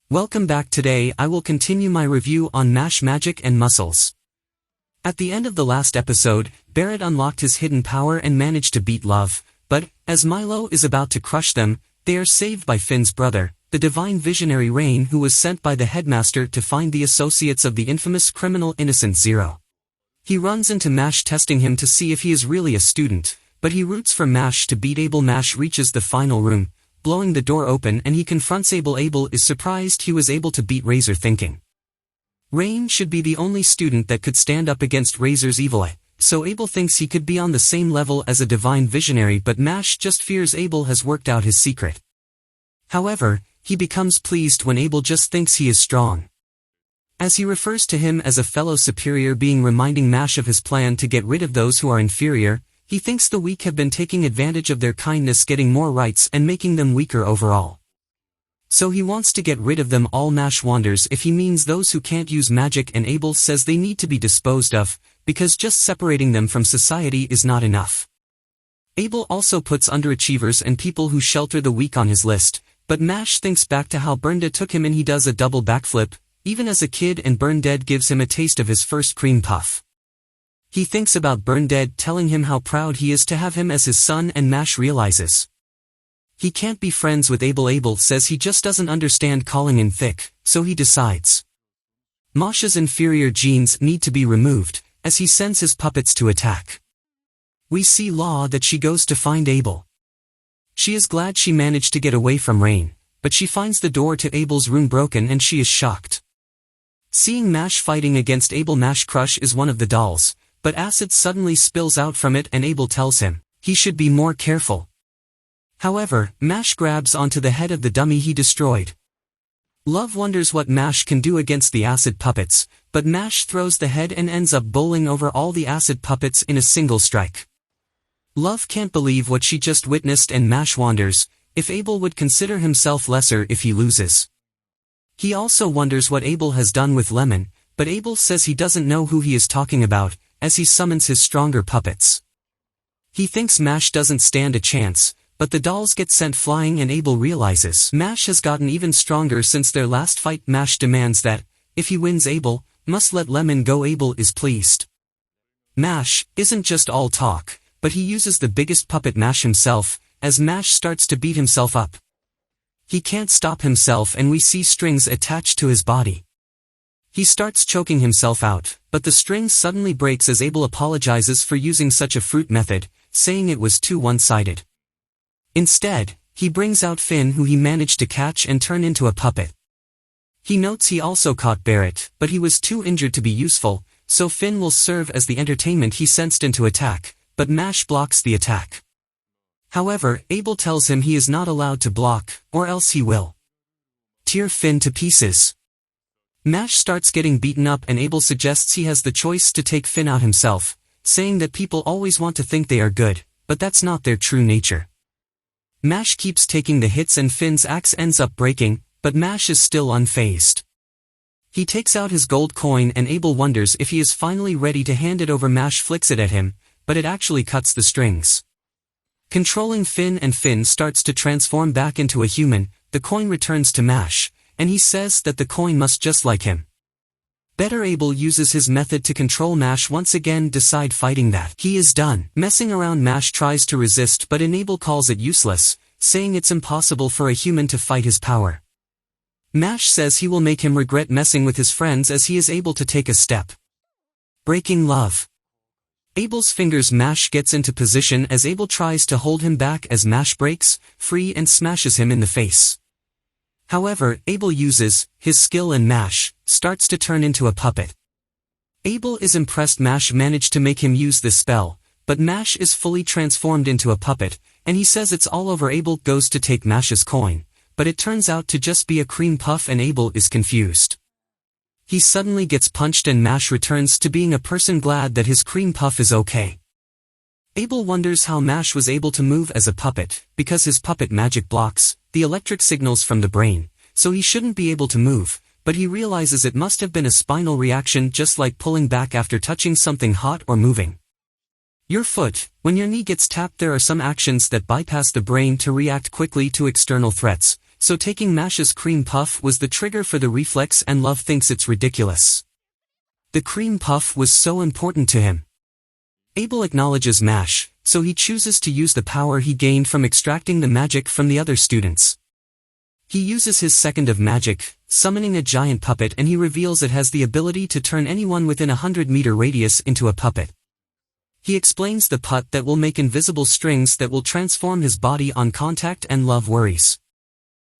Welcome back. Today I will continue my review on Mash Magic and Muscles. At the end of the last episode, Barrett unlocked his hidden power and managed to beat Love, but, as Milo is about to crush them, they are saved by Finn's brother, the divine visionary Rain, who was sent by the headmaster to find the associates of the infamous criminal Innocent Zero. He runs into Mash, testing him to see if he is really a student, but he roots for Mash to beat Abel. Mash reaches the final room, blowing the door open, and he confronts Abel. Abel is surprised he was able to beat Razor, thinking Rain should be the only student that could stand up against Razor's evil eye, so Abel thinks he could be on the same level as a divine visionary, but Mash just fears Abel has worked out his secret. However, he becomes pleased when Abel just thinks he is strong. As he refers to him as a fellow superior being, reminding Mash of his plan to get rid of those who are inferior, he thinks the weak have been taking advantage of their kindness, getting more rights and making them weaker overall. So he wants to get rid of them all. Mash wonders if he means those who can't use magic, and Abel says they need to be disposed of, because just separating them from society is not enough. Abel also puts underachievers and people who shelter the weak on his list, but Mash thinks back to how Burnedead took him and he does a double backflip, even as a kid, and Burnedead gives him a taste of his first cream puff. He thinks about Burnedead telling him how proud he is to have him as his son, and Mash realizes he can't be friends with Abel. Abel says he just doesn't understand calling in thick, so he decides Masha's inferior genes need to be removed, as he sends his puppets to attack. We see Law that she goes to find Abel. She is glad she managed to get away from Rain, but she finds the door to Abel's room broken and she is shocked. Seeing Mash fighting against Abel, Mash Crush is one of the dolls, but acid suddenly spills out from it and Abel tells him he should be more careful. However, Mash grabs onto the head of the dummy he destroyed. Love wonders what Mash can do against the acid puppets, but Mash throws the head and ends up bowling over all the acid puppets in a single strike. Love can't believe what she just witnessed, and Mash wonders if Abel would consider himself lesser if he loses. He also wonders what Abel has done with Lemon, but Abel says he doesn't know who he is talking about, as he summons his stronger puppets. He thinks Mash doesn't stand a chance, but the dolls get sent flying and Abel realizes Mash has gotten even stronger since their last fight. Mash demands that, if he wins, Abel must let Lemon go. Abel is pleased. Mash isn't just all talk, but he uses the biggest puppet, Mash himself, as Mash starts to beat himself up. He can't stop himself and we see strings attached to his body. He starts choking himself out, but the string suddenly breaks as Abel apologizes for using such a fruit method, saying it was too one-sided. Instead, he brings out Finn, who he managed to catch and turn into a puppet. He notes he also caught Barrett, but he was too injured to be useful, so Finn will serve as the entertainment he sensed into attack, but Mash blocks the attack. However, Abel tells him he is not allowed to block, or else he will tear Finn to pieces. Mash starts getting beaten up and Abel suggests he has the choice to take Finn out himself, saying that people always want to think they are good, but that's not their true nature. Mash keeps taking the hits and Finn's axe ends up breaking, but Mash is still unfazed. He takes out his gold coin and Abel wonders if he is finally ready to hand it over. Mash flicks it at him, but it actually cuts the strings, controlling Finn, and Finn starts to transform back into a human. The coin returns to Mash, and he says that the coin must just like him. Better. Abel uses his method to control Mash once again, decide fighting that he is done messing around. Mash tries to resist, but Abel calls it useless, saying it's impossible for a human to fight his power. Mash says he will make him regret messing with his friends as he is able to take a step, breaking Love. Abel's fingers. Mash gets into position as Abel tries to hold him back as Mash breaks free and smashes him in the face. However, Abel uses his skill and Mash starts to turn into a puppet. Abel is impressed Mash managed to make him use this spell, but Mash is fully transformed into a puppet, and he says it's all over. Abel goes to take Mash's coin, but it turns out to just be a cream puff and Abel is confused. He suddenly gets punched and Mash returns to being a person, glad that his cream puff is okay. Abel wonders how Mash was able to move as a puppet, because his puppet magic blocks the electric signals from the brain, so he shouldn't be able to move, but he realizes it must have been a spinal reaction, just like pulling back after touching something hot or moving your foot. When your knee gets tapped, there are some actions that bypass the brain to react quickly to external threats, so taking Mash's cream puff was the trigger for the reflex, and Love thinks it's ridiculous. The cream puff was so important to him. Abel acknowledges Mash, so he chooses to use the power he gained from extracting the magic from the other students. He uses his second of magic, summoning a giant puppet, and he reveals it has the ability to turn anyone within a 100-meter radius into a puppet. He explains the putt that will make invisible strings that will transform his body on contact, and Love worries.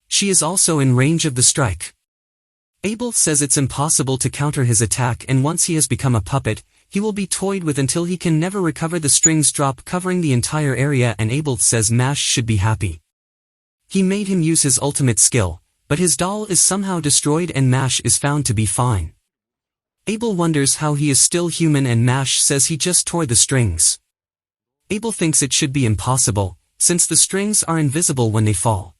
She is also in range of the strike. Abel says it's impossible to counter his attack, and once he has become a puppet, he will be toyed with until he can never recover. The strings drop, covering the entire area, and Abel says Mash should be happy. He made him use his ultimate skill, but his doll is somehow destroyed and Mash is found to be fine. Abel wonders how he is still human, and Mash says he just tore the strings. Abel thinks it should be impossible, since the strings are invisible when they fall.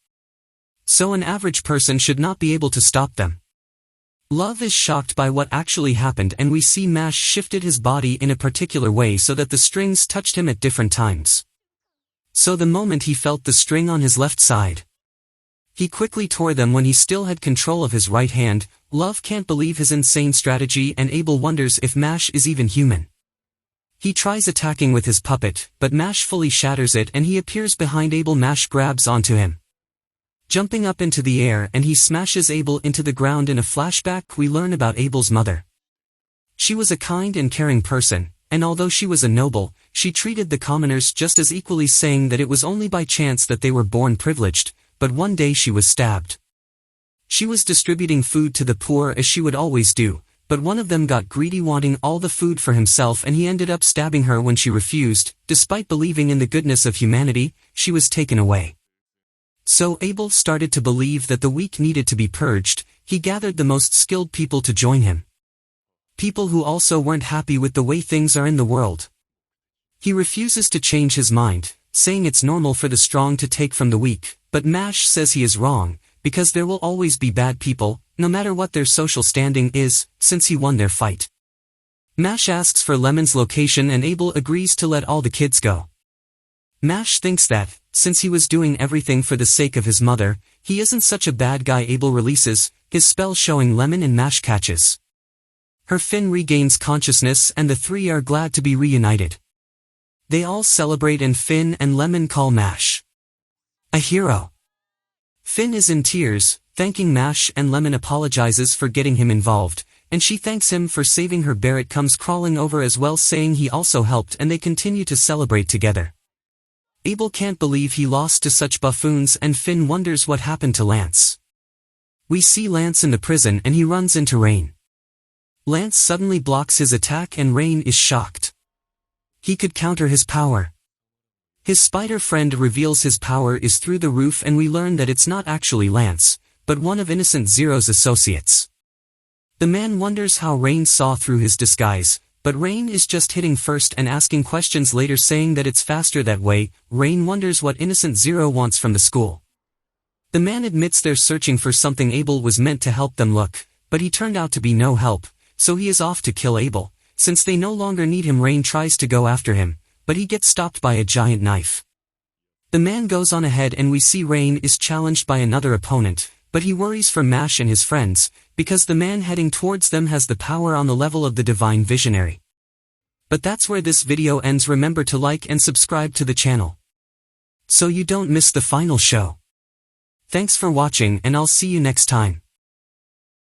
So an average person should not be able to stop them. Love is shocked by what actually happened, and we see Mash shifted his body in a particular way so that the strings touched him at different times. So the moment he felt the string on his left side, he quickly tore them when he still had control of his right hand. Love can't believe his insane strategy, and Abel wonders if Mash is even human. He tries attacking with his puppet, but Mash fully shatters it and he appears behind Abel. Mash grabs onto him, jumping up into the air, and he smashes Abel into the ground. In a flashback, we learn about Abel's mother. She was a kind and caring person, and although she was a noble, she treated the commoners just as equally, saying that it was only by chance that they were born privileged. But one day she was stabbed. She was distributing food to the poor as she would always do, but one of them got greedy, wanting all the food for himself, and he ended up stabbing her. When she refused, despite believing in the goodness of humanity, she was taken away. So Abel started to believe that the weak needed to be purged. He gathered the most skilled people to join him. People who also weren't happy with the way things are in the world. He refuses to change his mind, saying it's normal for the strong to take from the weak, but Mash says he is wrong, because there will always be bad people, no matter what their social standing is, since he won their fight. Mash asks for Lemon's location and Abel agrees to let all the kids go. Mash thinks that, since he was doing everything for the sake of his mother, he isn't such a bad guy. Abel releases his spell, showing Lemon, and Mash catches her. Finn regains consciousness and the three are glad to be reunited. They all celebrate and Finn and Lemon call Mash a hero. Finn is in tears, thanking Mash, and Lemon apologizes for getting him involved, and she thanks him for saving her. Barrett comes crawling over as well, saying he also helped, and they continue to celebrate together. Abel can't believe he lost to such buffoons, and Finn wonders what happened to Lance. We see Lance in the prison and he runs into Rain. Lance suddenly blocks his attack and Rain is shocked. He could counter his power. His spider friend reveals his power is through the roof, and we learn that it's not actually Lance, but one of Innocent Zero's associates. The man wonders how Rain saw through his disguise, but Rain is just hitting first and asking questions later, saying that it's faster that way. Rain wonders what Innocent Zero wants from the school. The man admits they're searching for something. Abel was meant to help them look, but he turned out to be no help, so he is off to kill Abel, since they no longer need him. Rain tries to go after him, but he gets stopped by a giant knife. The man goes on ahead and we see Rain is challenged by another opponent, but he worries for Mash and his friends, because the man heading towards them has the power on the level of the Divine Visionary. But that's where this video ends. Remember to like and subscribe to the channel, so you don't miss the final show. Thanks for watching, and I'll see you next time.